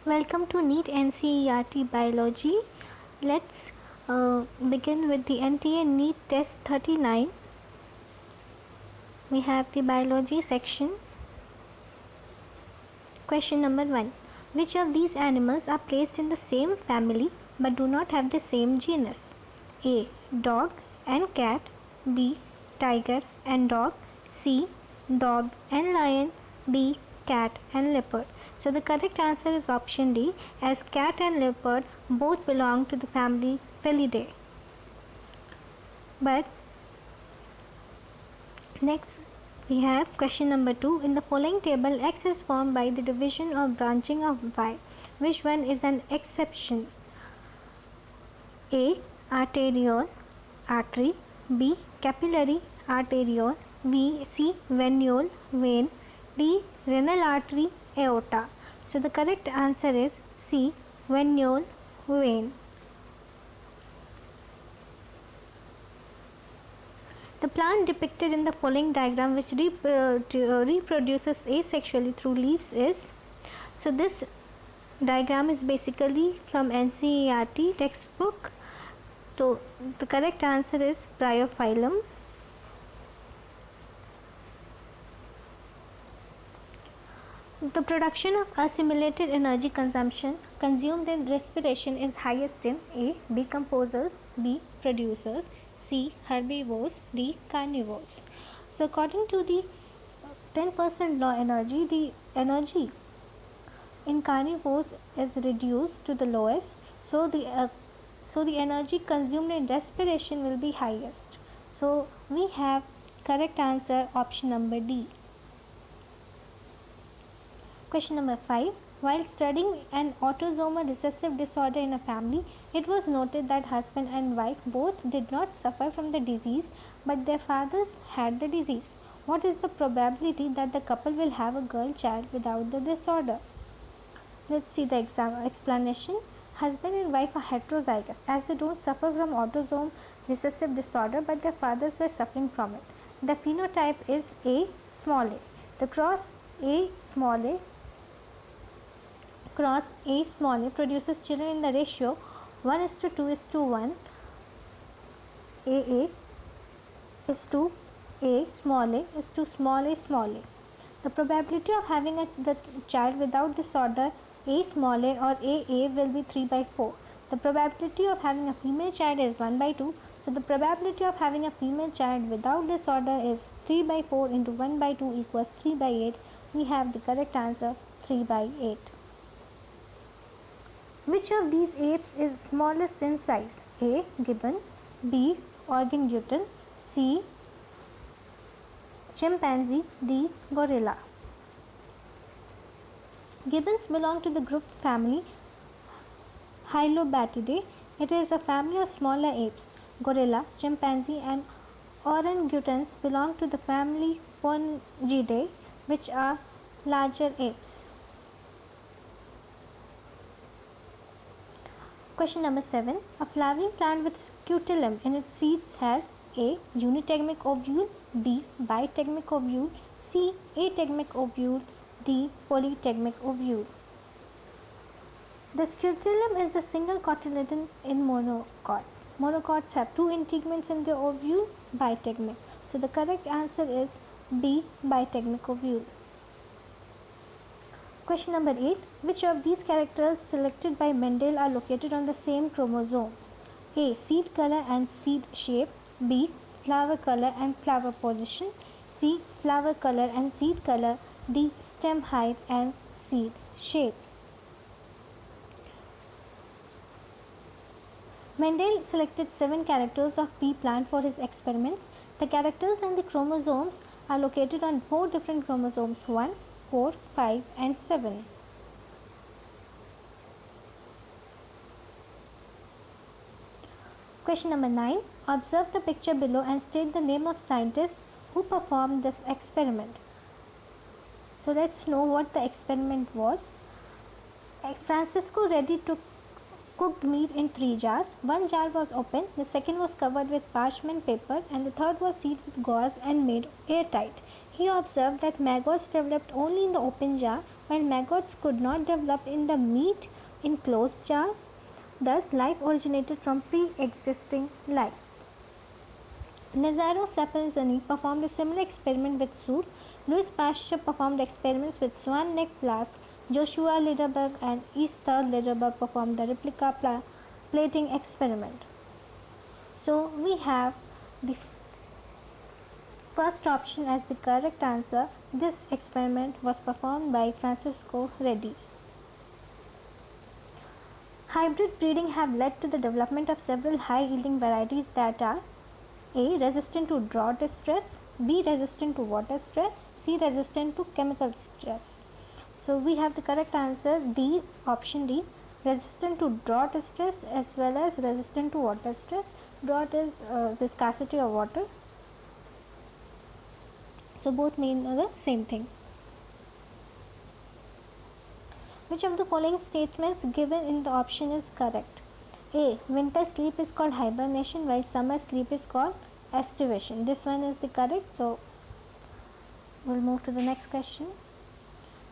Welcome to NEET NCERT Biology. Let's begin with the NTA NEET Test 39. We have the biology section. Question number 1. Which of these animals are placed in the same family but do not have the same genus? A. Dog and cat. B. Tiger and dog. C. Dog and lion. D. Cat and leopard. So the correct answer is option D, as cat and leopard both belong to the family Felidae. But next we have question number 2. In the following table, X is formed by the division or branching of Y. Which one is an exception? A. Arteriole, artery. B. Capillary, arteriole. C. Venule, vein. D. Renal artery, aorta. So the correct answer is C. Venule, vein. The plant depicted in the following diagram, which reproduces asexually through leaves, is. So this diagram is basically from NCERT textbook. So the correct answer is Bryophyllum. The production of assimilated energy consumed in respiration is highest in A. Decomposers, B. Producers, C. Herbivores, D. Carnivores. So according to the 10% law energy, the energy in carnivores is reduced to the lowest. So the energy consumed in respiration will be highest. So we have correct answer option number D. Question number 5. While studying an autosomal recessive disorder in a family, it was noted that husband and wife both did not suffer from the disease, but their fathers had the disease. What is the probability that the couple will have a girl child without the disorder? Let's see the explanation. Husband and wife are heterozygous, as they don't suffer from autosomal recessive disorder, but their fathers were suffering from it. The phenotype is A small a. The cross A small a produces children in the ratio 1:2:1. AA is to A small a is to small a small a. The probability of having the child without disorder A small a or AA will be 3/4. The probability of having a female child is 1/2. So the probability of having a female child without disorder is 3/4 into 1/2 equals 3/8. We have the correct answer 3/8. Which of these apes is smallest in size? A. Gibbon, B. Orangutan, C. Chimpanzee, D. Gorilla. Gibbons belong to the group family Hylobatidae. It is a family of smaller apes. Gorilla, chimpanzee and orangutans belong to the family Pongeidae, which are larger apes. Question number 7. A flowering plant with scutellum in its seeds has A. Unitegmic ovule, B. Bitegmic ovule, C. Ategmic ovule, D. Polytegmic ovule. The scutellum is the single cotyledon in monocots. Monocots have two integuments in the ovule, bitegmic. So the correct answer is B. Bitegmic ovule. Question number 8. Which of these characters selected by Mendel are located on the same chromosome? A. Seed color and seed shape. B. Flower color and flower position. C. Flower color and seed color. D. Stem height and seed shape. Mendel selected 7 characters of pea plant for his experiments. The characters and the chromosomes are located on 4 different chromosomes: 1, 4, 5 and 7. Question number 9. Observe the picture below and state the name of scientists who performed this experiment. So let's know what the experiment was. Francisco Redi took cooked meat in 3 jars. One jar was open, the second was covered with parchment paper, and the third was sealed with gauze and made airtight. He observed that maggots developed only in the open jar, when maggots could not develop in the meat in closed jars. Thus, life originated from pre-existing life. Nazaro Sapelzani performed a similar experiment with soup. Louis Pasteur performed experiments with swan neck flask. Joshua Lederberg and Esther Lederberg performed the replica plating experiment. So we have the first option as the correct answer. This experiment was performed by Francisco Redi. Hybrid breeding have led to the development of several high-yielding varieties that are A. Resistant to drought stress, B. Resistant to water stress, C. Resistant to chemical stress. So we have the correct answer D, option D, resistant to drought stress as well as resistant to water stress. Drought is the scarcity of water. So both mean the same thing. Which of the following statements given in the option is correct? A. Winter sleep is called hibernation while summer sleep is called estivation. This one is the correct. So we'll move to the next question.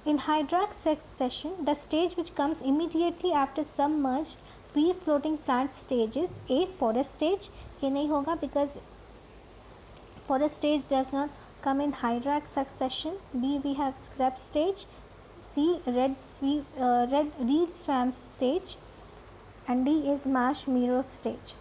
In hydrax succession, the stage which comes immediately after submerged free-floating plant stage is A. Forest stage. ये नहीं होगा because forest stage does not come in hydrax succession. B. We have scrub stage. C. Red reed swamp stage. And D is marsh meadow stage.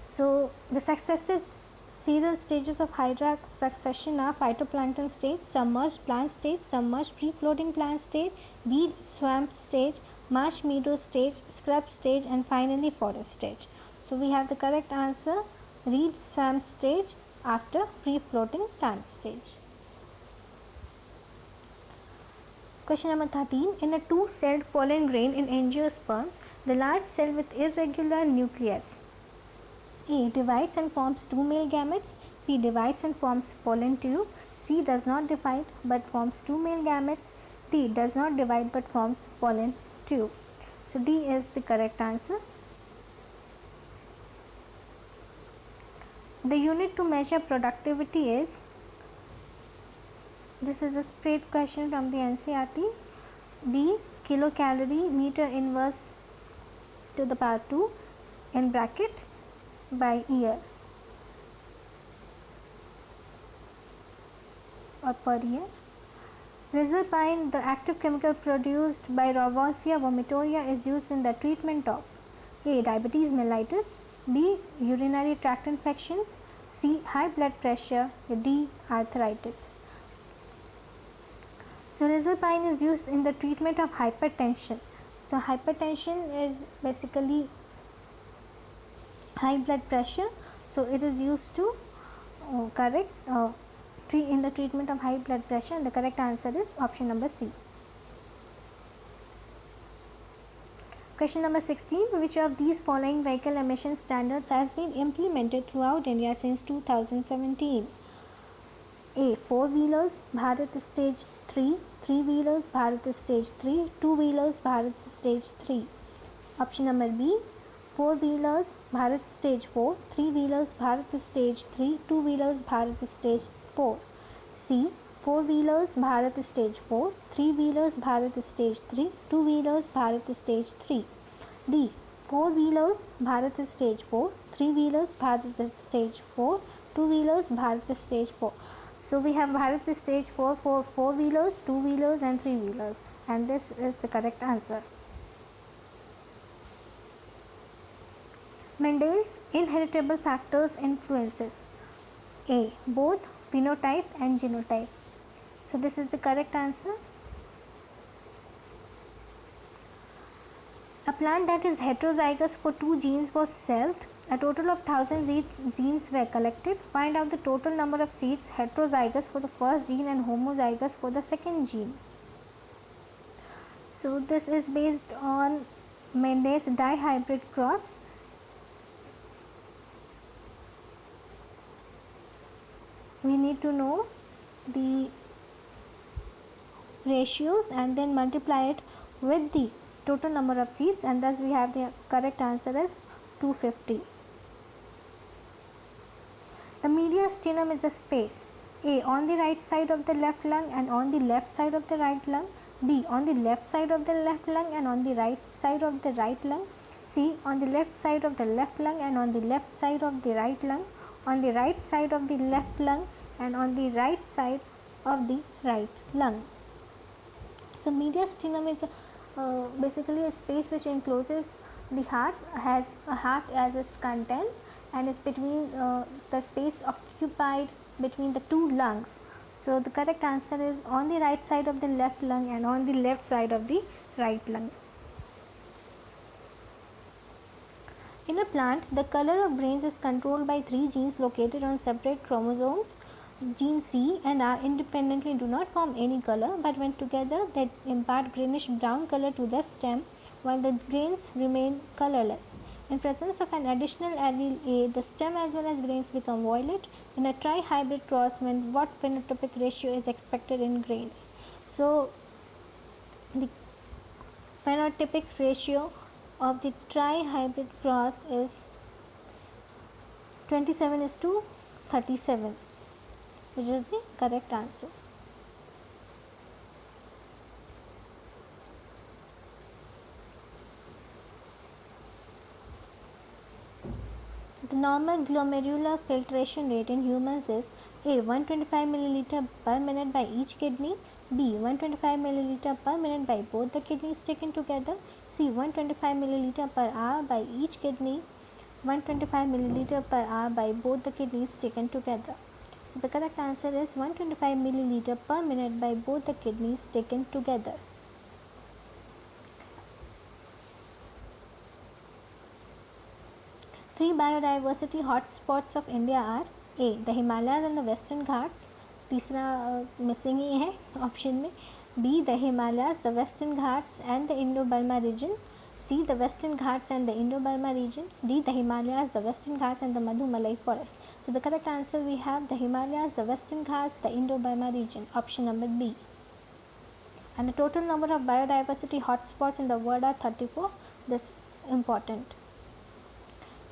So the successive serial stages of hydrax succession are phytoplankton stage, submerged plant stage, submerged free-floating plant stage, reed swamp stage, marsh meadow stage, scrub stage, and finally forest stage. So we have the correct answer, reed swamp stage after free-floating plant stage. Question number 13. In a two-celled pollen grain in angiosperm, the large cell with irregular nucleus A. Divides and forms two male gametes. B. Divides and forms pollen tube. C. Does not divide but forms two male gametes. D. Does not divide but forms pollen tube. So D is the correct answer. The unit to measure productivity is, this is a straight question from the NCERT. B. Kilocalorie meter inverse to the power 2 in bracket by year or per year. Reserpine, the active chemical produced by Wolffia vomitoria, is used in the treatment of A. Diabetes mellitus, B. Urinary tract infections, C. High blood pressure, D. Arthritis. So reserpine is used in the treatment of hypertension. So hypertension is basically high blood pressure. So it is used to in the treatment of high blood pressure, and the correct answer is option number C. Question number 16. Which of these following vehicle emission standards has been implemented throughout India since 2017? A. Four-wheelers, Bharat Stage 3, three-wheelers, Bharat Stage 3, two-wheelers, Bharat Stage 3. Option number B. Four-wheelers, Bharat Stage 4, three-wheelers, Bharat Stage 3, two-wheelers, Bharat Stage 4. C. Four-wheelers, Bharat Stage 4, three-wheelers, Bharat Stage 3, two-wheelers, Bharat Stage 3. D. Four-wheelers, Bharat Stage 4, three-wheelers, Bharat Stage 4, two-wheelers, Bharat Stage 4. So we have Bharat Stage 4 for four-wheelers, two-wheelers, and three-wheelers, and this is the correct answer. Mendel's inheritable factors influences A. Both phenotype and genotype. So this is the correct answer. A plant that is heterozygous for two genes was selved. A total of 1000 genes were collected. Find out the total number of seeds heterozygous for the first gene and homozygous for the second gene. So this is based on Mendel's dihybrid cross. We need to know the ratios and then multiply it with the total number of seeds, and thus we have the correct answer as 250. The mediastinum is a space A. on the right side of the left lung and on the left side of the right lung, B. On the left side of the left lung and on the right side of the right lung. C. On the left side of the left lung and on the left side of the right lung. On the right side of the left lung and on the right side of the right lung. So mediastinum is basically a space which encloses the heart, has a heart as its content, and is between the space occupied between the two lungs. So the correct answer is on the right side of the left lung and on the left side of the right lung. In a plant, the color of grains is controlled by 3 genes located on separate chromosomes. Gene C and R independently do not form any color, but when together they impart greenish brown color to the stem, while the grains remain colorless. In presence of an additional allele A, the stem as well as grains become violet. In a tri-hybrid cross, what phenotypic ratio is expected in grains? So, the phenotypic ratio of the tri-hybrid cross is 27:37, which is the correct answer. The normal glomerular filtration rate in humans is A. 125 milliliter per minute by each kidney, B. 125 milliliter per minute by both the kidneys taken together, C. 125 milliliter per hour by each kidney, 125 milliliter per hour by both the kidneys taken together. So the correct answer is 125 milliliter per minute by both the kidneys taken together. Three biodiversity hotspots of India are A. The Himalayas and the Western Ghats. तीसरा missing ही है option में. B. The Himalayas, the Western Ghats and the Indo-Burma region. C. The Western Ghats and the Indo-Burma region. D. The Himalayas, the Western Ghats and the Madhu-Malai forest. So the correct answer we have the Himalayas, the Western Ghats, the Indo-Burma region. Option number B. And the total number of biodiversity hotspots in the world are 34. This is important.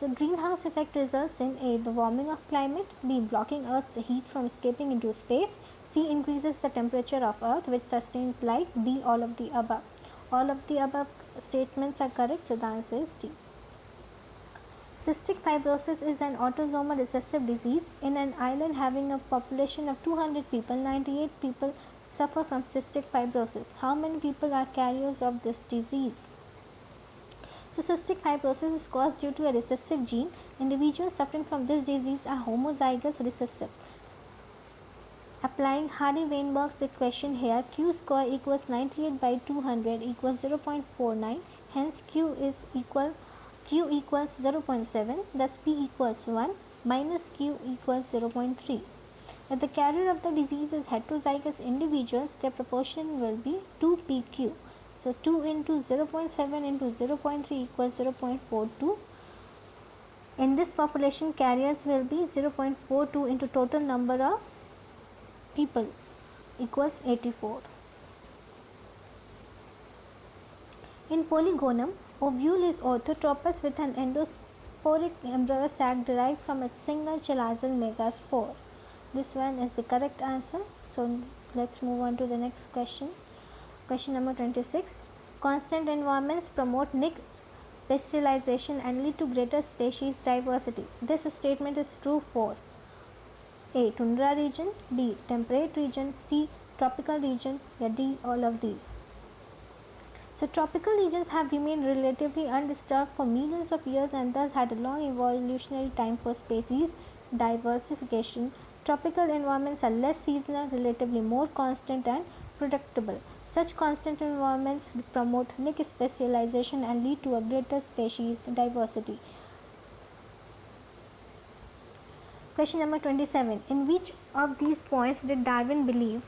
The greenhouse effect results in A. The warming of climate, B. Blocking Earth's heat from escaping into space, C. Increases the temperature of Earth which sustains life, D. All of the above. All of the above statements are correct, so the answer is D. Cystic fibrosis is an autosomal recessive disease. In an island having a population of 200 people, 98 people suffer from cystic fibrosis. How many people are carriers of this disease? So cystic fibrosis is caused due to a recessive gene. Individuals suffering from this disease are homozygous recessive. Applying Hardy-Weinberg's equation here, Q square equals 98 by 200 equals 0.49. Hence Q equals 0.7. Thus P equals 1 minus Q equals 0.3. If the carrier of the disease is heterozygous individuals, their proportion will be 2pq. So 2 into 0.7 into 0.3 equals 0.42. In this population, carriers will be 0.42 into total number of people equals 84. In Polygonum, ovule is orthotropous with an endosporic embryo sac derived from a single chalazial megaspore. This one is the correct answer. So let's move on to the next question. Question number 26. Constant environments promote niche specialization and lead to greater species diversity. This statement is true for A. Tundra region, B. Temperate region, C. Tropical region, or D. All of these. So tropical regions have remained relatively undisturbed for millions of years and thus had a long evolutionary time for species diversification. Tropical environments are less seasonal, relatively more constant and predictable. Such constant environments promote niche specialization and lead to a greater species diversity. Question number 27. In which of these points did Darwin believe?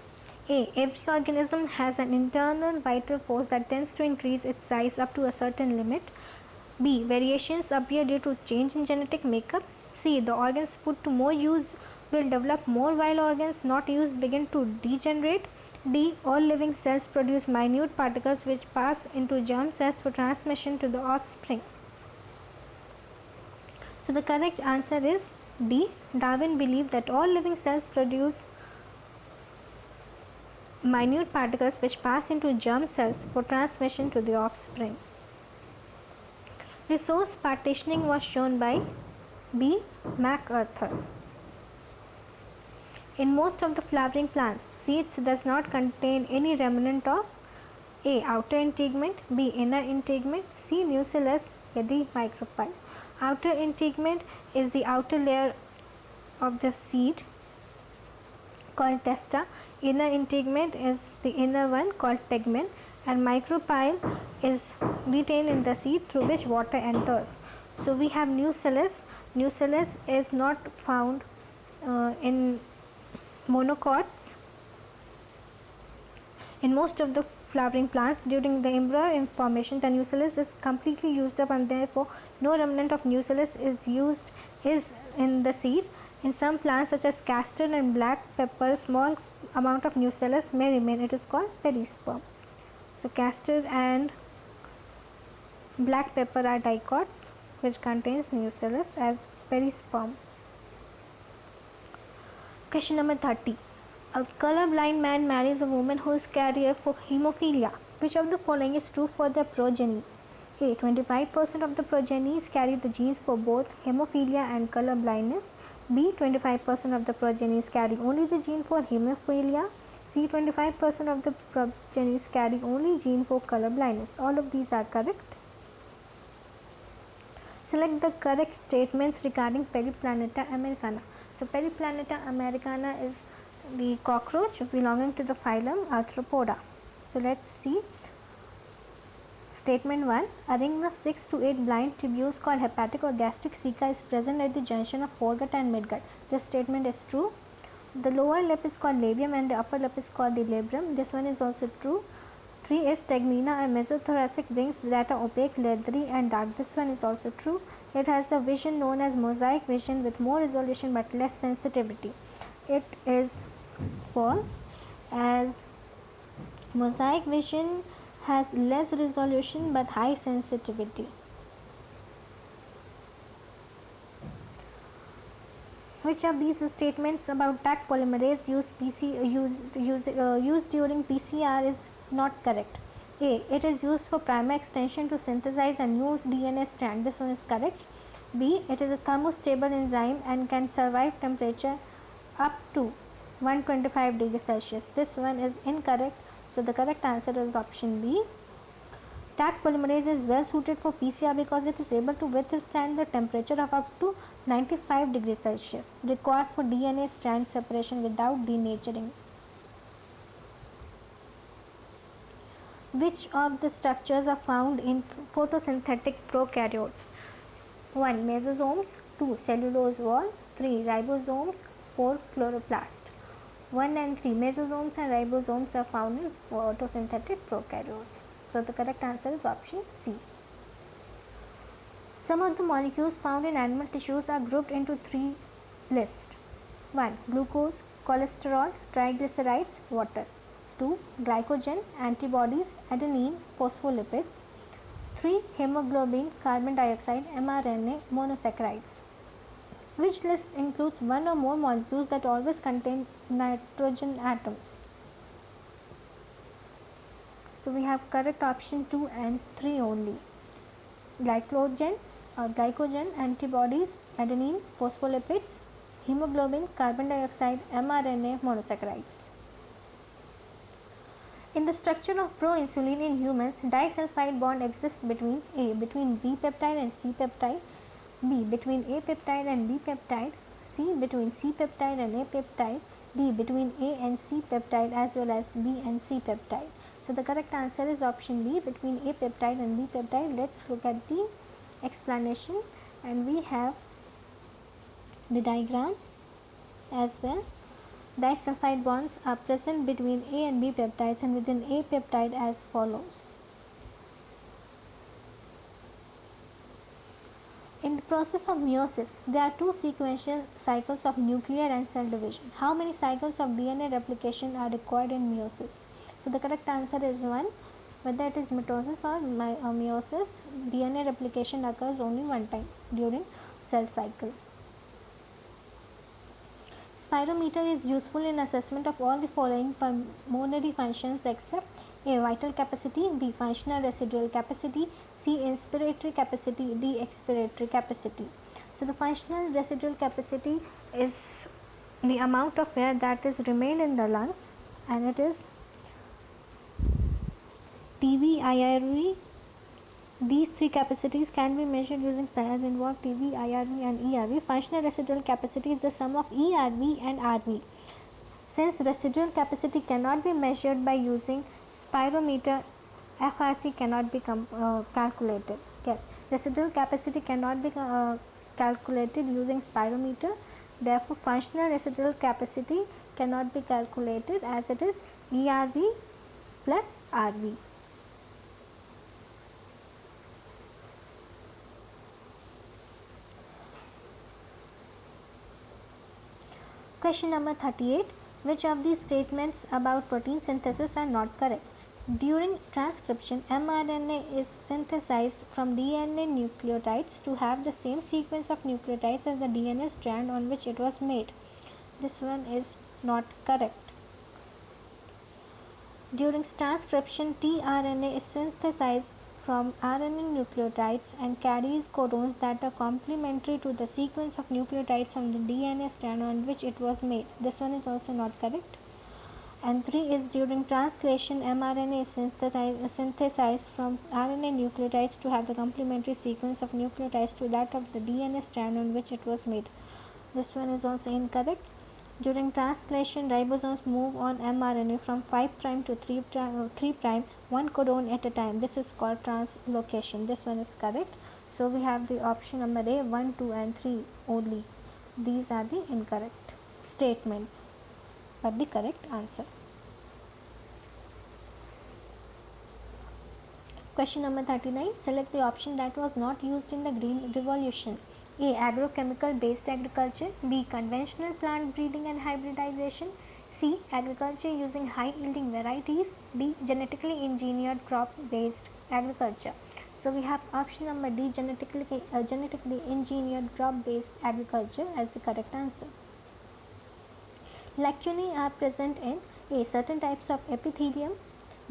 A. Every organism has an internal vital force that tends to increase its size up to a certain limit. B. Variations appear due to change in genetic makeup. C. The organs put to more use will develop more while organs not used begin to degenerate. D. All living cells produce minute particles which pass into germ cells for transmission to the offspring. So the correct answer is D. Darwin believed that all living cells produce minute particles which pass into germ cells for transmission to the offspring. Resource partitioning was shown by B. MacArthur. In most of the flowering plants, seeds does not contain any remnant of A. outer integument, B. inner integument, C. nucellus, D. micropyle. Outer integument is the outer layer of the seed called testa. Inner integument is the inner one called tegmen, and micropyle is retained in the seed through which water enters. So we have nucellus. Nucellus is not found in monocots. In most of the flowering plants, during the embryo formation, the nucellus is completely used up, and therefore no remnant of nucellus is in the seed. In some plants such as castor and black pepper, small amount of nucellus may remain. It is called perisperm. So castor and black pepper are dicots which contains nucellus as perisperm. Question number 30. A colorblind man marries a woman who is carrier for hemophilia. Which of the following is true for their progenies? A. 25% of the progenies carry the genes for both hemophilia and color blindness. B. 25% of the progenies carry only the gene for hemophilia. C. 25% of the progenies carry only gene for color blindness. All of these are correct. Select the correct statements regarding Periplaneta americana. So Periplaneta americana is the cockroach belonging to the phylum Arthropoda. So let's see. Statement 1. A ring of 6 to 8 blind tubules called hepatic or gastric ceca is present at the junction of foregut and midgut. This statement is true. The lower lip is called labium and the upper lip is called the labrum. This one is also true. 3 is tegmina and mesothoracic rings that are opaque, leathery and dark. This one is also true. It has a vision known as mosaic vision with more resolution but less sensitivity. It is false, as mosaic vision has less resolution but high sensitivity. Which of these statements about Taq polymerase used during PCR is not correct? A. It is used for primer extension to synthesize a new DNA strand. This one is correct. B. It is a thermostable enzyme and can survive temperature up to 125 degrees Celsius. This one is incorrect. So the correct answer is option B. Taq polymerase is well suited for PCR because it is able to withstand the temperature of up to 95 degrees Celsius required for DNA strand separation without denaturing. Which of the structures are found in photosynthetic prokaryotes? 1. Mesosomes, 2. Cellulose wall, 3. Ribosomes, 4. Chloroplast. 1 and 3. Mesosomes and ribosomes are found in photosynthetic prokaryotes. So the correct answer is option C. Some of the molecules found in animal tissues are grouped into 3 lists. 1. Glucose, cholesterol, triglycerides, water. 2. Glycogen, antibodies, adenine, phospholipids. 3. Hemoglobin, carbon dioxide, mRNA, monosaccharides. Which list includes one or more molecules that always contain nitrogen atoms? So we have correct option 2 and 3 only. Glycogen, antibodies, adenine, phospholipids, hemoglobin, carbon dioxide, mRNA, monosaccharides. In the structure of proinsulin in humans, disulfide bond exists between A. Between B peptide and C peptide, B. Between A peptide and B peptide, C. Between C peptide and A peptide, D. Between A and C peptide as well as B and C peptide. So the correct answer is option B, between A peptide and B peptide. Let's look at the explanation, and we have the diagram as well. Disulfide bonds are present between A and B peptides and within A peptide as follows. In the process of meiosis, there are 2 sequential cycles of nuclear and cell division. How many cycles of DNA replication are required in meiosis? So the correct answer is 1. Whether it is mitosis or meiosis, DNA replication occurs only one time during cell cycle. spirometer is useful in assessment of all the following pulmonary functions except A. Vital capacity, B. Functional residual capacity, C. Inspiratory capacity, D. Expiratory capacity. So the functional residual capacity is the amount of air that is remained in the lungs, and it is PV, IRV. These three capacities can be measured using pairs involved PV, IRV and ERV. Functional residual capacity is the sum of ERV and RV. Since residual capacity cannot be measured by using spirometer, FRC cannot be calculated. Yes, residual capacity cannot be calculated using spirometer. Therefore, functional residual capacity cannot be calculated as it is ERV plus RV. Question number 38. Which of these statements about protein synthesis are not correct? During transcription, mRNA is synthesized from DNA nucleotides to have the same sequence of nucleotides as the DNA strand on which it was made. This one is not correct. During transcription, tRNA is synthesized from RNA nucleotides and carries codons that are complementary to the sequence of nucleotides from the DNA strand on which it was made. This one is also not correct. And 3 is during translation, mRNA is synthesized from RNA nucleotides to have the complementary sequence of nucleotides to that of the DNA strand on which it was made. This one is also incorrect. During translation, ribosomes move on mRNA from 5' to 3', one codon at a time. This is called translocation. This one is correct. So we have the option number A, 1, 2 and 3 only. These are the incorrect statements, but the correct answer. Question number 39. Select the option that was not used in the Green Revolution. A. Agrochemical based agriculture. B. Conventional plant breeding and hybridization. C. Agriculture using high yielding varieties. D. Genetically engineered crop based agriculture. So we have option number D, genetically engineered crop based agriculture, as the correct answer. Lacunae are present in A. Certain types of epithelium.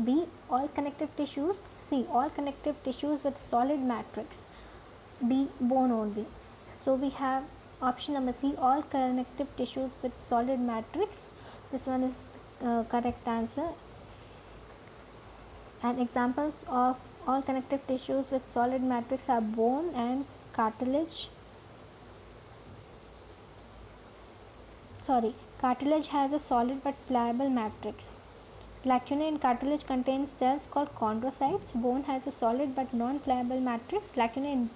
B. All connective tissues. C. All connective tissues with solid matrix. D. Bone only. So we have option number C, all connective tissues with solid matrix. This one is correct answer. And examples of all connective tissues with solid matrix are bone and cartilage. Cartilage has a solid but pliable matrix. Lacunae in cartilage contains cells called chondrocytes. Bone has a solid but non-pliable matrix. Lacunae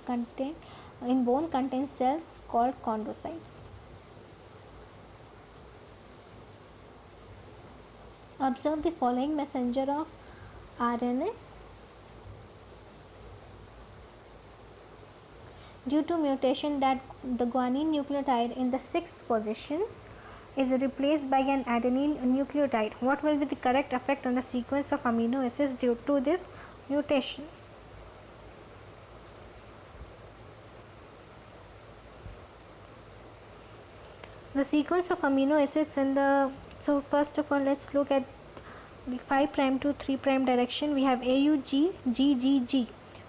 in bone contains cells called chondrocytes. Observe the following messenger of RNA. Due to mutation that the guanine nucleotide in the 6th position is replaced by an adenine nucleotide. What will be the correct effect on the sequence of amino acids due to this mutation? The sequence of amino acids in the, so first of all let's look at the 5' to 3' direction. We have AUG, GGG.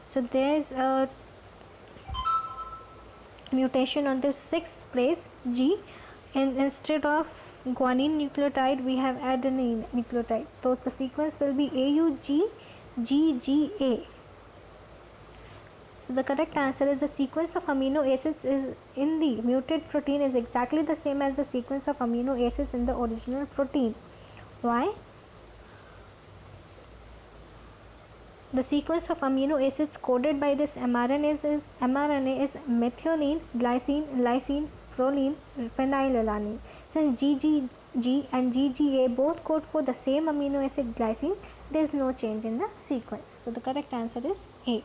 So there is a mutation on the 6th place, G, and instead of guanine nucleotide we have adenine nucleotide. So the sequence will be AUG, GGA. So the correct answer is the sequence of amino acids in the mutant protein is exactly the same as the sequence of amino acids in the original protein. Why? The sequence of amino acids coded by this mRNA is methionine, glycine, lysine, proline, phenylalanine. Since GGG and GGA both code for the same amino acid glycine, there is no change in the sequence. So the correct answer is A.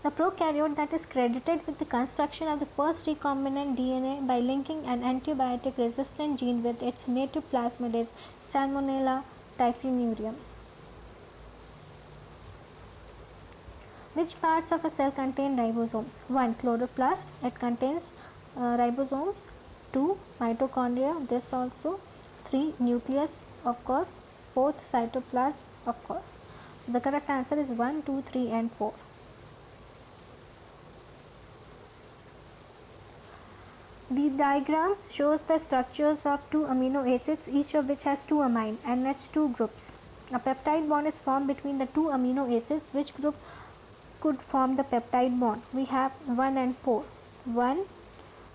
The prokaryote that is credited with the construction of the first recombinant DNA by linking an antibiotic resistant gene with its native plasmid is Salmonella typhimurium. Which parts of a cell contain ribosomes? 1. Chloroplast, it contains ribosomes. 2 mitochondria, this also. 3 nucleus, of course. 4th cytoplasm, of course. So the correct answer is 1, 2, 3 and 4. The diagram shows the structures of 2 amino acids, each of which has 2 amine NH2 groups. A peptide bond is formed between the 2 amino acids. Which group could form the peptide bond? We have 1 and 4. 1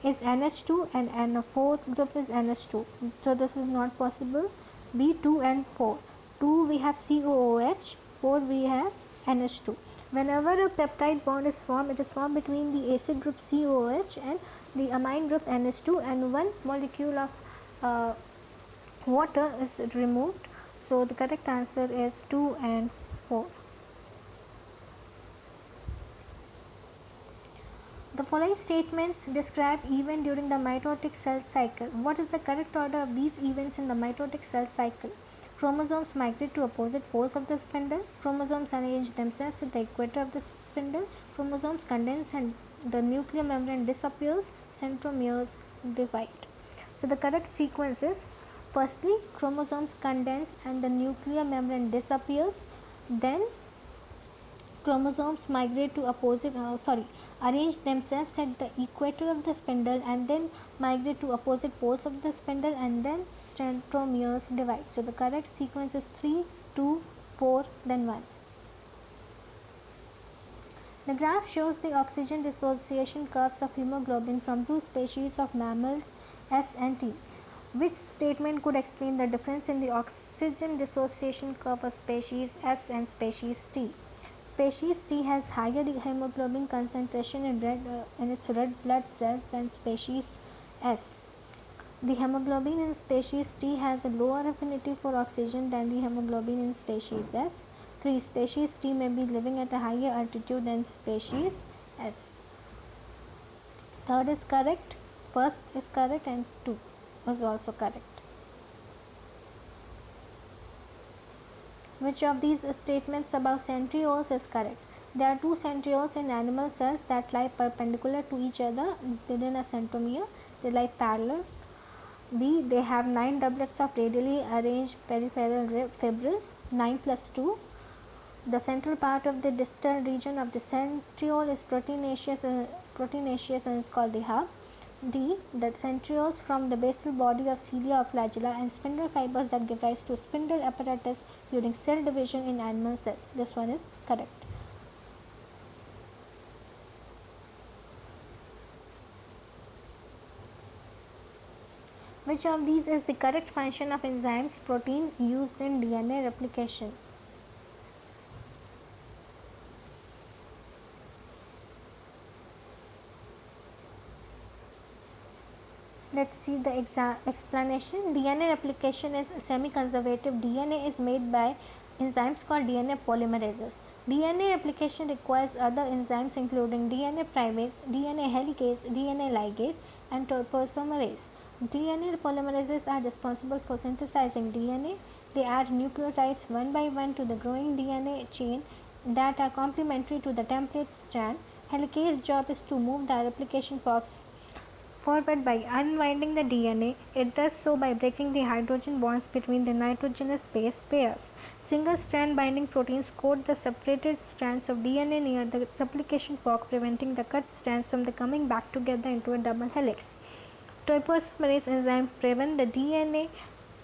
is NH2 and the fourth group is NH2. So this is not possible. B, 2 and 4. 2 we have COOH, 4 we have NH2. Whenever a peptide bond is formed, it is formed between the acid group COOH and the amine group NH2, and one molecule of water is removed. So the correct answer is 2 and 4. The following statements describe event during the mitotic cell cycle. What is the correct order of these events in the mitotic cell cycle? Chromosomes migrate to opposite poles of the spindle. Chromosomes arrange themselves at the equator of the spindle. Chromosomes condense and the nuclear membrane disappears. Centromeres divide. So the correct sequence is: firstly, chromosomes condense and the nuclear membrane disappears. Then chromosomes migrate to arrange themselves at the equator of the spindle and then migrate to opposite poles of the spindle, and then centromeres divide. So the correct sequence is 3, 2, 4, then 1. The graph shows the oxygen dissociation curves of hemoglobin from two species of mammals, S and T. Which statement could explain the difference in the oxygen dissociation curve of species S and species T? Species T has higher hemoglobin concentration in its red blood cells than species S. The hemoglobin in species T has a lower affinity for oxygen than the hemoglobin in species S. 3. Species T may be living at a higher altitude than species S. Third is correct, first is correct, and 2 is also correct. Which of these statements about centrioles is correct? There are two centrioles in animal cells that lie perpendicular to each other within a centromere. They lie parallel. B. They have 9 doublets of radially arranged peripheral fibrils, 9 plus 2. The central part of the distal region of the centriole is proteinaceous and is called the hub. D. The centrioles from the basal body of cilia or flagella and spindle fibers that give rise to spindle apparatus during cell division in animal cells. This one is correct. Which of these is the correct function of enzymes protein used in DNA replication? Let's see the explanation. DNA replication is semi-conservative. DNA is made by enzymes called DNA polymerases. DNA replication requires other enzymes including DNA primase, DNA helicase, DNA ligase, and topoisomerase. DNA polymerases are responsible for synthesizing DNA. They add nucleotides one by one to the growing DNA chain that are complementary to the template strand. Helicase job is to move the replication box forward by unwinding the DNA. It does so by breaking the hydrogen bonds between the nitrogenous base pairs. Single strand binding proteins coat the separated strands of DNA near the replication fork, preventing the cut strands from coming back together into a double helix. Topoisomerase enzymes prevent the DNA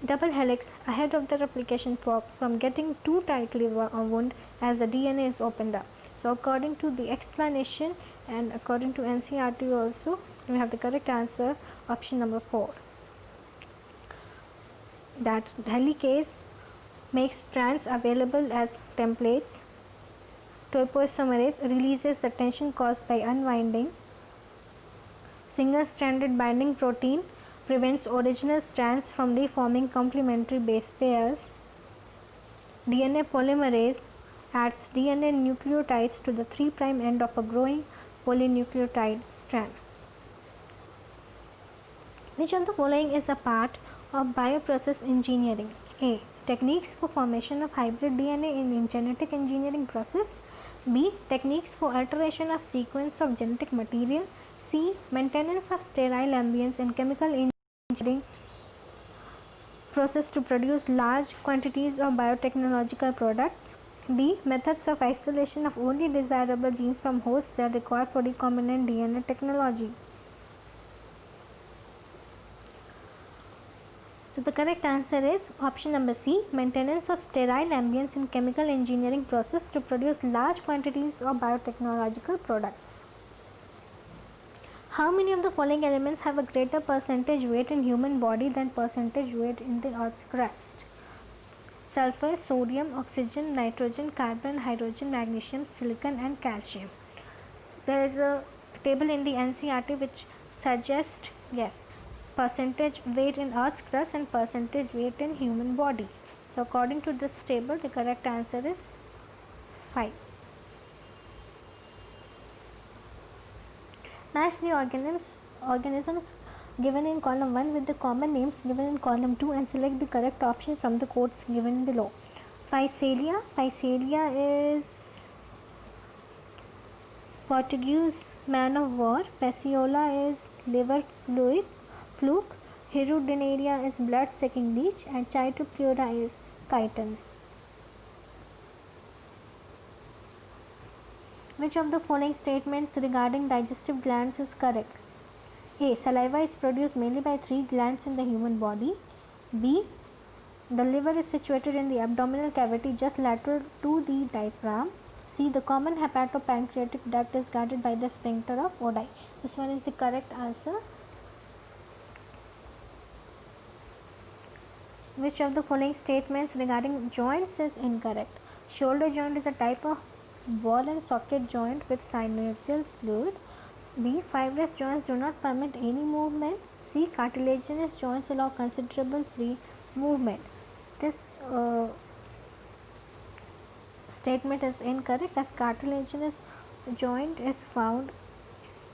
double helix ahead of the replication fork from getting too tightly wound as the DNA is opened up. So according to the explanation and according to NCERT also, we have the correct answer, option number 4. That helicase makes strands available as templates. Topoisomerase releases the tension caused by unwinding. Single-stranded binding protein prevents original strands from reforming complementary base pairs. DNA polymerase adds DNA nucleotides to the 3' end of a growing polynucleotide strand. Which of the following is a part of bioprocess engineering? A. Techniques for formation of hybrid DNA in genetic engineering process. B. Techniques for alteration of sequence of genetic material. C. Maintenance of sterile ambience in chemical engineering process to produce large quantities of biotechnological products. B. Methods of isolation of only desirable genes from host cell required for recombinant DNA technology. So the correct answer is option number C. Maintenance of sterile ambience in chemical engineering process to produce large quantities of biotechnological products. How many of the following elements have a greater percentage weight in human body than percentage weight in the Earth's crust? Sulfur, sodium, oxygen, nitrogen, carbon, hydrogen, magnesium, silicon and calcium. There is a table in the NCERT which suggests percentage weight in Earth's crust and percentage weight in human body. So according to this table, the correct answer is 5. Match the organisms given in column 1 with the common names given in column 2 and select the correct option from the codes given below. Physalia is Portuguese man of war. Fasciola is liver fluke. Hirudinaria is blood-sucking leech, and Chaetopleura is chitin. Which of the following statements regarding digestive glands is correct? A. Saliva is produced mainly by 3 glands in the human body. B. The liver is situated in the abdominal cavity just lateral to the diaphragm. C. The common hepatopancreatic duct is guarded by the sphincter of Oddi. This one is the correct answer. Which of the following statements regarding joints is incorrect? Shoulder joint is a type of ball and socket joint with synovial fluid. B. Fibrous joints do not permit any movement. C. Cartilaginous joints allow considerable free movement. This statement is incorrect as cartilaginous joint is found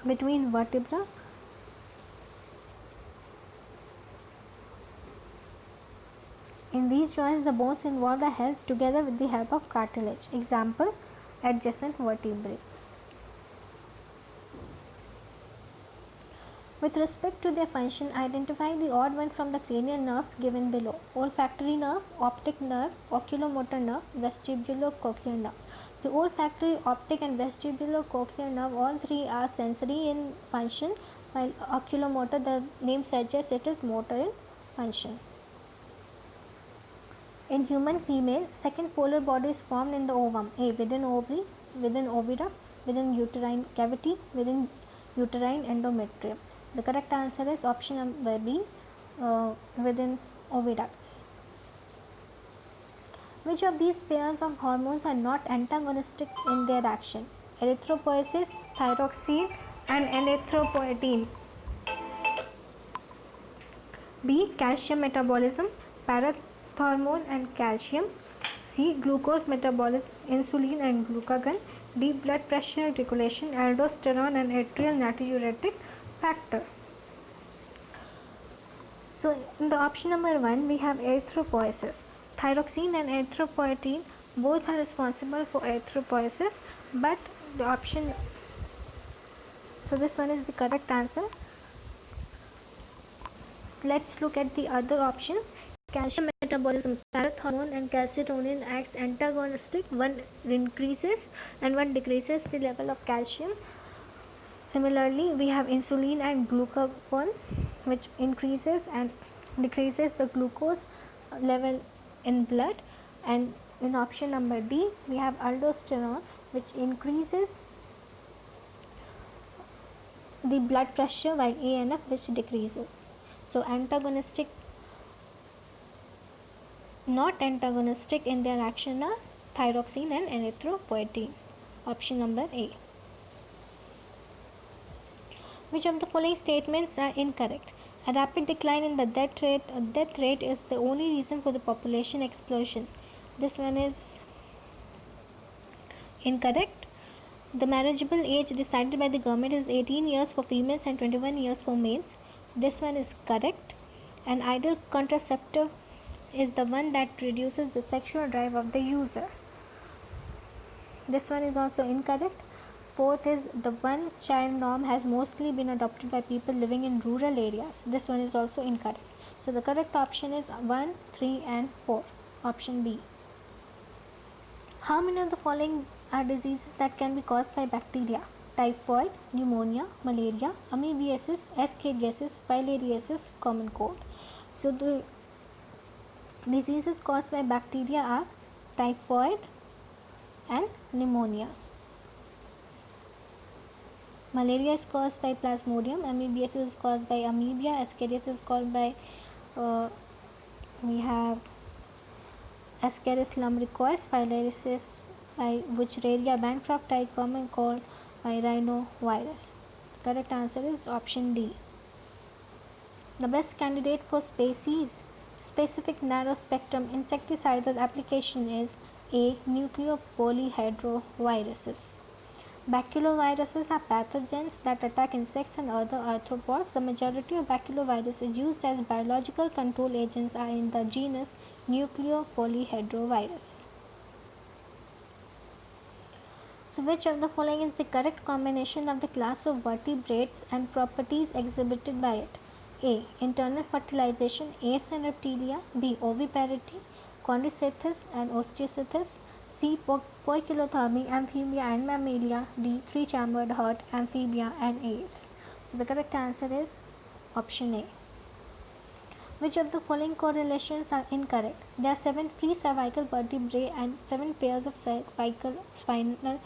between vertebra. In these joints, the bones involved are held together with the help of cartilage. Example, adjacent vertebrae. With respect to their function, identify the odd one from the cranial nerves given below. Olfactory nerve, optic nerve, oculomotor nerve, vestibulocochlear nerve. The olfactory, optic and vestibulocochlear nerve, all three are sensory in function, while oculomotor, the name suggests it is motor in function. In human female, second polar body is formed in the ovum. A. Within ovary, within oviduct, within uterine cavity, within uterine endometrium. The correct answer is option number B, within oviducts. Which of these pairs of hormones are not antagonistic in their action? Erythropoiesis, thyroxine and erythropoietin. B. Calcium metabolism, parathormone and calcium. C. Glucose metabolism, insulin and glucagon. D. Blood pressure regulation, aldosterone and atrial natriuretic factor. So in the option number 1 we have erythropoiesis. Thyroxine and erythropoietin both are responsible for erythropoiesis, but the option, so this one is the correct answer. Let's look at the other option. Calcium metabolism, parathormone and calcitonin acts antagonistic. One increases and one decreases the level of calcium. Similarly, we have insulin and glucagon, which increases and decreases the glucose level in blood. And in option number D, we have aldosterone, which increases the blood pressure, while ANF, which decreases. So antagonistic, not antagonistic in their action are thyroxine and erythropoietin. Option number A. Which of the following statements are incorrect? A rapid decline in the death rate is the only reason for the population explosion. This one is incorrect. The marriageable age decided by the government is 18 years for females and 21 years for males. This one is correct. An ideal contraceptive is the one that reduces the sexual drive of the user. This one is also incorrect. fourth is the one child norm has mostly been adopted by people living in rural areas. This one is also incorrect. So the correct option is 1, 3 and 4. Option B. How many of the following are diseases that can be caused by bacteria? Typhoid, pneumonia, malaria, amoebiasis, ascariasis, filariasis, common cold. So the diseases caused by bacteria are typhoid and pneumonia. Malaria is caused by Plasmodium, amoebiasis is caused by amoebia, ascariasis is caused by we have Ascaris lumbricoides, filariasis by Wuchereria bancrofti, common cold by rhinovirus. The correct answer is option D. The best candidate for species specific narrow spectrum insecticidal application is A. Nucleopolyhedroviruses. Baculoviruses are pathogens that attack insects and other arthropods. The majority of baculoviruses used as biological control agents are in the genus Nucleopolyhedrovirus. So which of the following is the correct combination of the class of vertebrates and properties exhibited by it? A. Internal fertilization, apes and reptilia. B. Oviparity, Chondrocetus and Osteocetus. C. Poikilothermy, amphibia and mammalia. D. Three-chambered heart, amphibia and apes. So the correct answer is option A. Which of the following correlations are incorrect? There are 7 free cervical vertebrae and 7 pairs of cervical spinal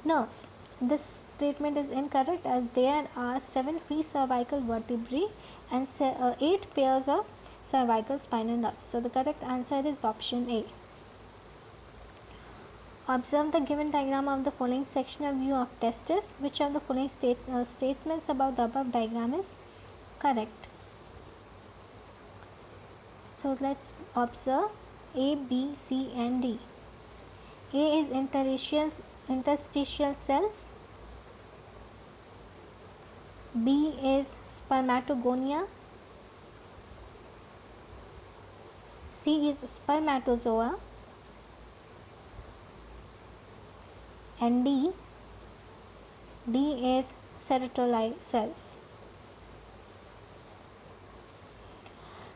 nerves. This statement is incorrect as there are 7 free cervical vertebrae and 8 pairs of cervical spinal nerves. So the correct answer is option A. Observe the given diagram of the following sectional view of testis. Which of the following statements about the above diagram is correct? So let's observe A, B, C and D. A is interstitial cells. B is spermatogonia. C is spermatozoa. And D is serotolite cells.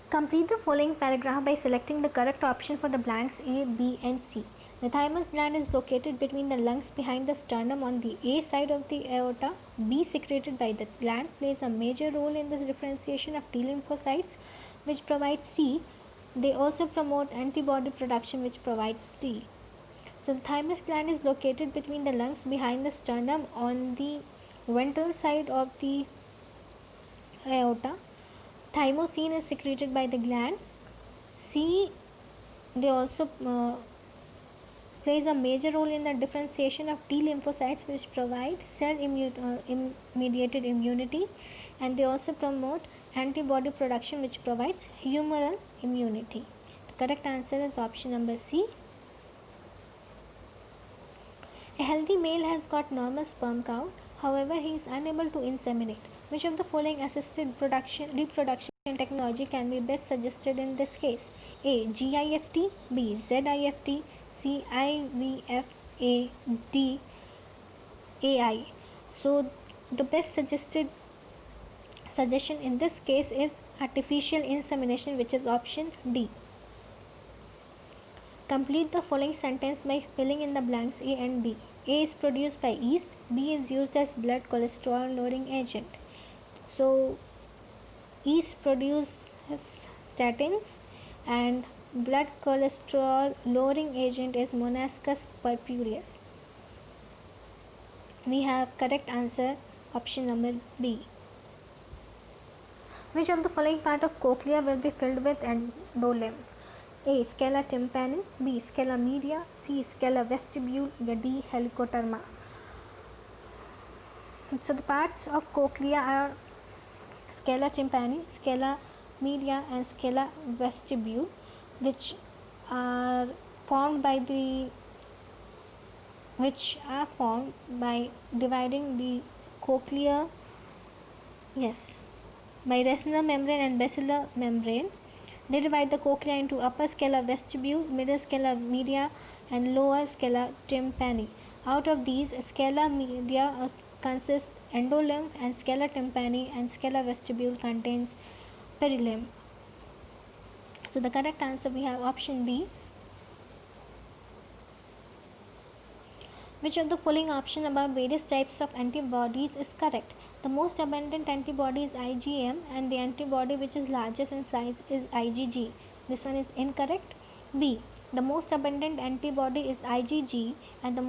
Complete the following paragraph by selecting the correct option for the blanks A, B and C. The thymus gland is located between the lungs behind the sternum on the A side of the aorta. B, secreted by the gland, plays a major role in the differentiation of T lymphocytes, which provides C. They also promote antibody production, which provides T. So the thymus gland is located between the lungs behind the sternum on the ventral side of the aorta. Thymosin is secreted by the gland. C, they also plays a major role in the differentiation of T lymphocytes, which provide cell-mediated immunity, and they also promote antibody production, which provides humoral immunity. The correct answer is option number C. A healthy male has got normal sperm count, however he is unable to inseminate. Which of the following assisted reproduction technology can be best suggested in this case? A. GIFT, B. ZIFT, C. IVF, D. AI. So the best suggestion in this case is artificial insemination, which is option D. Complete the following sentence by filling in the blanks A and B. A is produced by yeast. B is used as blood cholesterol lowering agent. So yeast produces statins and blood cholesterol lowering agent is Monaskos purpureus. We have correct answer option number B. Which of the following part of cochlea will be filled with endolymph? A. Scala tympani, B. Scala media, C. Scala vestibule, D. helicoderma. So the parts of cochlea are scala tympani, scala media and scala vestibule, which are formed by dividing the cochlea, by racenar membrane and basilar membrane. They divide the cochlea into upper scala vestibule, middle scala media and lower scala tympani. Out of these, scala media consists endolymph, and scala tympani and scala vestibule contains perilymph. So the correct answer we have option B. Which of the following option about various types of antibodies is correct? The most abundant antibody is IgM, and the antibody which is largest in size is IgG. This one is incorrect. B. The most abundant antibody is IgG, and the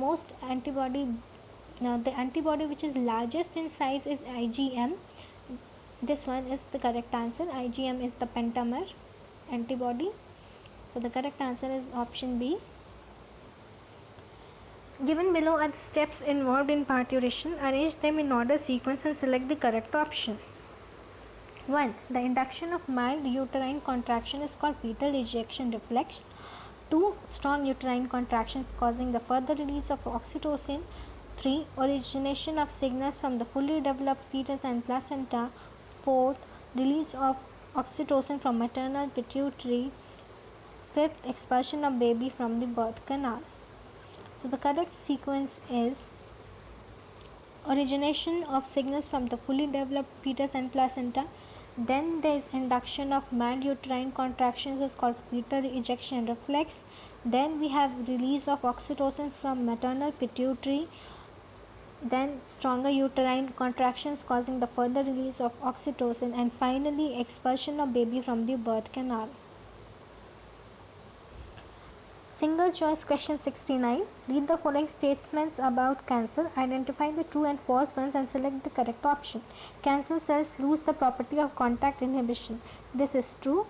antibody which is largest in size is IgM. This one is the correct answer. IgM is the pentamer antibody. So the correct answer is option B. Given below are the steps involved in parturition. Arrange them in order sequence and select the correct option. 1. The induction of mild uterine contraction is called fetal ejection reflex. 2. Strong uterine contraction causing the further release of oxytocin. 3. Origination of signals from the fully developed fetus and placenta. 4. Release of oxytocin from maternal pituitary. 5th. Expulsion of baby from the birth canal. So the correct sequence is origination of signals from the fully developed fetus and placenta. Then there is induction of mild uterine contractions is called fetal ejection reflex. Then we have release of oxytocin from maternal pituitary. Then stronger uterine contractions causing the further release of oxytocin, and finally expulsion of baby from the birth canal. Single choice question 69. Read the following statements about cancer. Identify the true and false ones and select the correct option. Cancer cells lose the property of contact inhibition. This is true.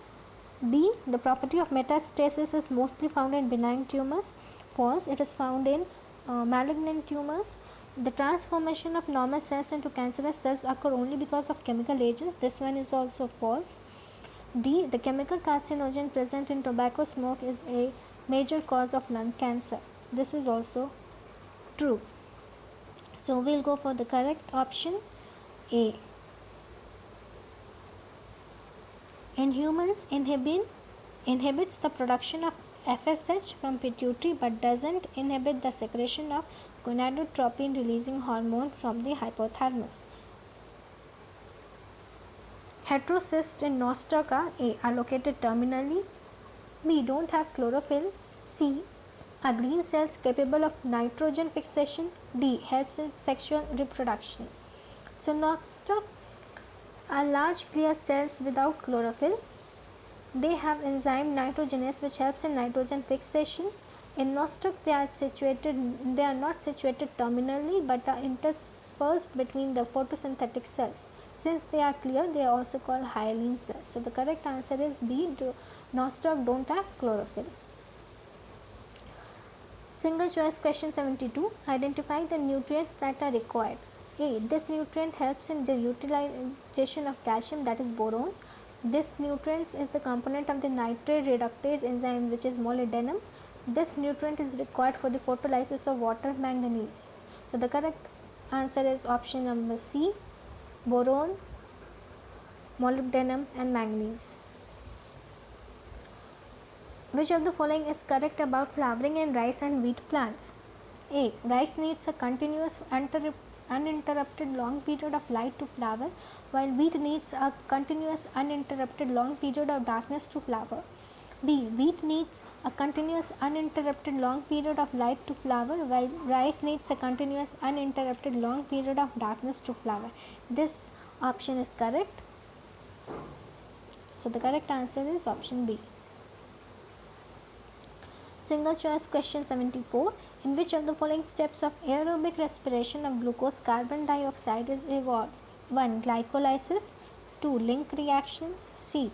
B. The property of metastasis is mostly found in benign tumors. False. It is found in malignant tumors. The transformation of normal cells into cancerous cells occur only because of chemical agents. This one is also false. D. The chemical carcinogen present in tobacco smoke is a major cause of lung cancer. This is also true. So we'll go for the correct option A. In humans, inhibits the production of FSH from pituitary but doesn't inhibit the secretion of gonadotropin releasing hormone from the hypothalamus. Heterocysts in Nostraca A are located terminally. B. Don't have chlorophyll. C. Are green cells capable of nitrogen fixation. D. Helps in sexual reproduction. So nostraca are large clear cells without chlorophyll. They have enzyme nitrogenase which helps in nitrogen fixation. In nostraca they are not situated terminally but are interspersed between the photosynthetic cells. Since they are clear, they are also called hyaline cells. So the correct answer is B. Nostraca don't have chlorophyll. Single choice question 72. Identify the nutrients that are required. A. This nutrient helps in the utilization of calcium, that is boron. This nutrient is the component of the nitrate reductase enzyme which is molybdenum. This nutrient is required for the photolysis of water, manganese. So the correct answer is option number C. Boron, molybdenum and manganese. Which of the following is correct about flowering in rice and wheat plants? A. Rice needs a continuous uninterrupted long period of light to flower, while wheat needs a continuous uninterrupted long period of darkness to flower. B. Wheat needs a continuous uninterrupted long period of light to flower, while rice needs a continuous uninterrupted long period of darkness to flower. This option is correct. So the correct answer is option B. Single choice question 74. In which of the following steps of aerobic respiration of glucose carbon dioxide is evolved? 1. Glycolysis. 2. Link reaction. C.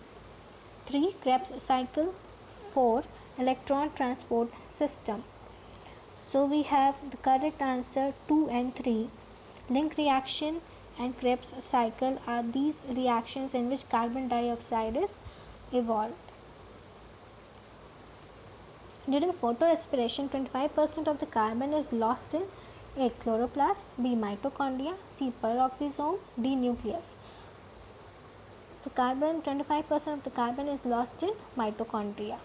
3. Krebs cycle. 4. Electron transport system. So we have the correct answer 2 and 3. Link reaction and Krebs cycle are these reactions in which carbon dioxide is evolved. During photorespiration, 25% of the carbon is lost in A. Chloroplast, B. Mitochondria, C. Peroxisome, D. Nucleus. So 25% of the carbon is lost in mitochondria.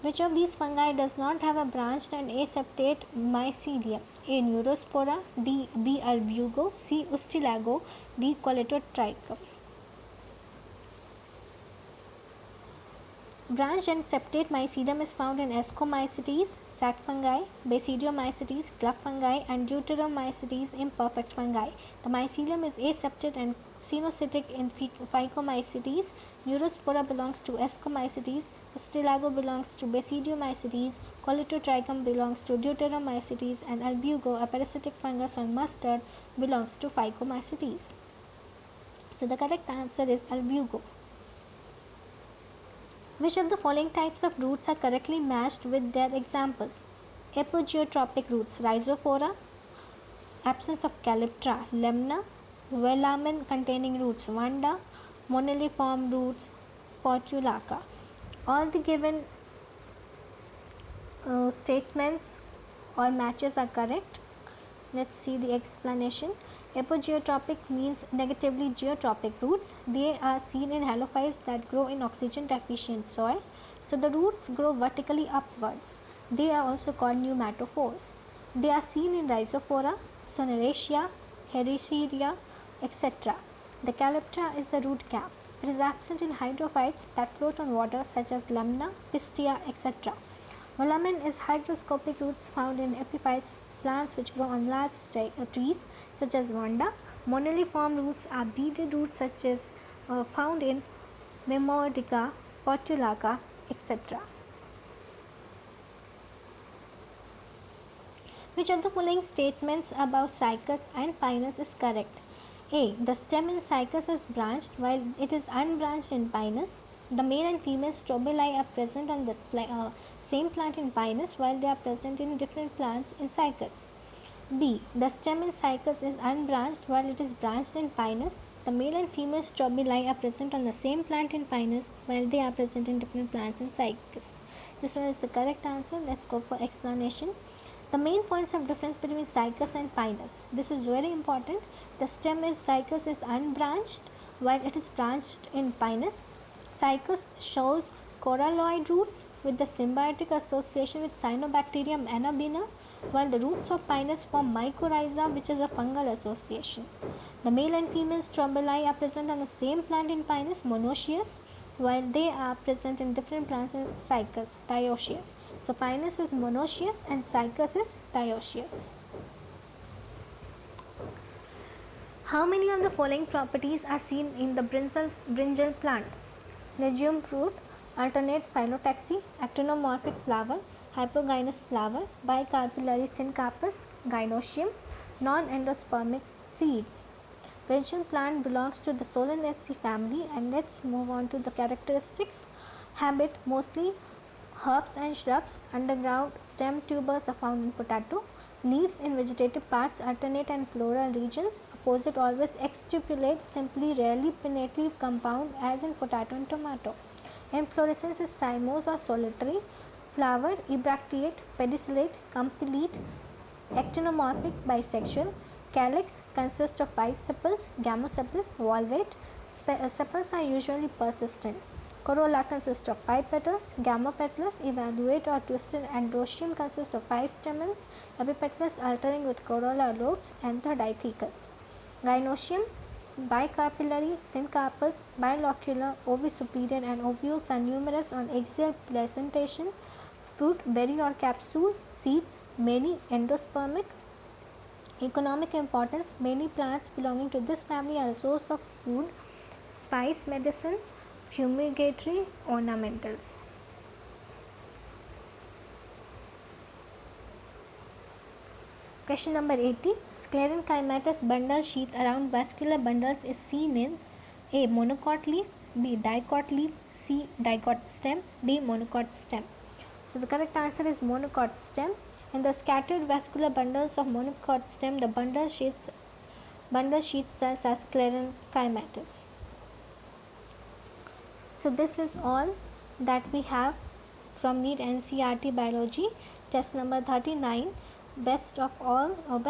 Which of these fungi does not have a branched and aseptate mycelium? A. Neurospora, B. albugo, C. ustilago, D. Coletotrichum. Branched and septate mycelium is found in Ascomycetes, sac fungi, Basidiomycetes, club fungi, and Deuteromycetes, imperfect fungi. The mycelium is aseptate and cenocytic in Phycomycetes. Neurospora belongs to Ascomycetes. Ustilago belongs to Basidiomycetes. Coletotrichum belongs to Deuteromycetes, and albugo, a parasitic fungus on mustard, belongs to Phycomycetes. So the correct answer is albugo. Which of the following types of roots are correctly matched with their examples? Apogeotropic roots, Rhizophora. Absence of Calyptra, Lemna. Velamen containing roots, Vanda. Moniliform roots, Portulaca. All the given statements or matches are correct. Let's see the explanation. Apogeotropic means negatively geotropic roots. They are seen in halophytes that grow in oxygen deficient soil. So the roots grow vertically upwards. They are also called pneumatophores. They are seen in Rhizophora, Soneraceae, Hericidia, etc. The calyptra is the root cap. It is absent in hydrophytes that float on water such as Lemna, Pistia, etc. Velamen is hygroscopic roots found in epiphytes, plants which grow on large trees such as Vanda. Moniliform roots are beaded roots such as found in Memordica, Portulaca, etc. Which of the following statements about Cycas and Pinus is correct? A. The stem in Cycas is branched while it is unbranched in Pinus. The male and female strobili are present on the same plant in Pinus while they are present in different plants in Cycas. B. The stem in Cycas is unbranched while it is branched in Pinus. The male and female strobili are present on the same plant in Pinus while they are present in different plants in Cycas. This one is the correct answer. Let's go for explanation. The main points of difference between Cycas and Pinus. This is very important. The stem in Cycas is unbranched while it is branched in Pinus. Cycas shows coralloid roots with the symbiotic association with Cyanobacterium anabina, while the roots of Pinus form mycorrhiza, which is a fungal association. The male and female strobili are present on the same plant in Pinus, monoecious, while they are present in different plants in Cycas, dioecious. So Pinus is monoecious and Cycas is dioecious. How many of the following properties are seen in the brinjal plant? Legume fruit, alternate phyllotaxy, actinomorphic flower, hypogynous flower, bicarpillary syncarpus, gynoecium, non-endospermic seeds. Brinjal plant belongs to the Solanaceae family, and let's move on to the characteristics. Habit: mostly herbs and shrubs. Underground stem tubers are found in potato. Leaves in vegetative parts alternate and floral regions. Opposite always exstipulate, simply rarely pinnative compound as in potato and tomato. Inflorescence is cymose or solitary. Flower ebracteate, pedicellate, complete, actinomorphic, bisexual. Calyx consists of 5 sepals, gamosepals, valvate. Sepals are usually persistent. Corolla consists of 5 petals, gamopetalous, evaluate or twisted. Androecium consists of 5 stamens, epipetalous altering with corolla lobes, and the dithecous. Gynoecium, bicarpillary, syncarpus, bilocular, ovisuperior, and ovules are numerous on axial placentation. Fruit, berry or capsule. Seeds, many, endospermic. Economic importance: many plants belonging to this family are a source of food, spice, medicine, fumigatory, ornamentals. Question number 80. Sclerenchymatous bundle sheath around vascular bundles is seen in A. Monocot leaf, B. Dicot leaf, C. Dicot stem, D. Monocot stem. So the correct answer is monocot stem. In the scattered vascular bundles of monocot stem, the bundle sheath cells are sclerenchymatous. So this is all that we have from NEET NCERT Biology, test number 39. Best of all, or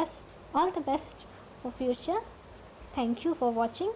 all the best for future. Thank you for watching.